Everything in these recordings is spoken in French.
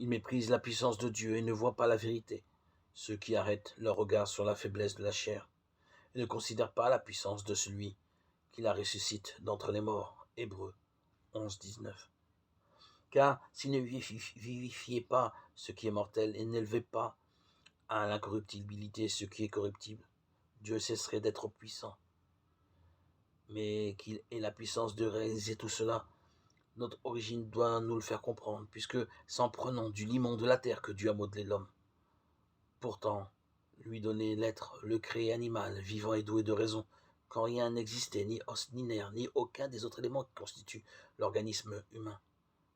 Ils méprisent la puissance de Dieu et ne voient pas la vérité. Ceux qui arrêtent leur regard sur la faiblesse de la chair et ne considèrent pas la puissance de celui qui la ressuscite d'entre les morts. Hébreux 11, 19. Car s'il ne vivifiait pas ce qui est mortel et n'élevait pas à l'incorruptibilité ce qui est corruptible, Dieu cesserait d'être puissant. Mais qu'il ait la puissance de réaliser tout cela, notre origine doit nous le faire comprendre, puisque c'est en prenant du limon de la terre que Dieu a modelé l'homme. Pourtant, lui donner l'être, le créer animal, vivant et doué de raison, quand rien n'existait, ni os, ni nerf, ni aucun des autres éléments qui constituent l'organisme humain.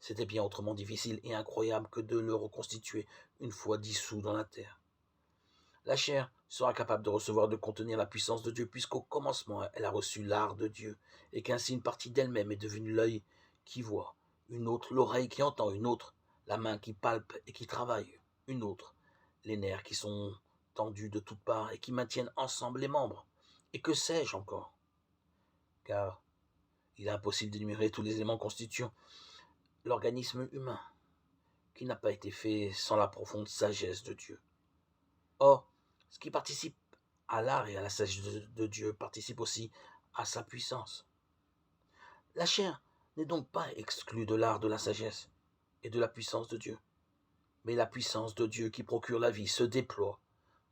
C'était bien autrement difficile et incroyable que de le reconstituer une fois dissous dans la terre. La chair sera capable de recevoir, de contenir la puissance de Dieu, puisqu'au commencement, elle a reçu l'art de Dieu, et qu'ainsi une partie d'elle-même est devenue l'œil qui voit, une autre l'oreille qui entend, une autre la main qui palpe et qui travaille, une autre les nerfs qui sont tendus de toutes parts et qui maintiennent ensemble les membres. Et que sais-je encore? Car il est impossible d'énumérer tous les éléments constituant l'organisme humain, qui n'a pas été fait sans la profonde sagesse de Dieu. Or, ce qui participe à l'art et à la sagesse de Dieu participe aussi à sa puissance. La chair n'est donc pas exclue de l'art de la sagesse et de la puissance de Dieu, mais la puissance de Dieu qui procure la vie se déploie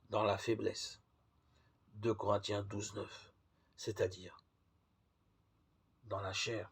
dans la faiblesse. 2 Corinthiens 12, 9, c'est-à-dire dans la chair.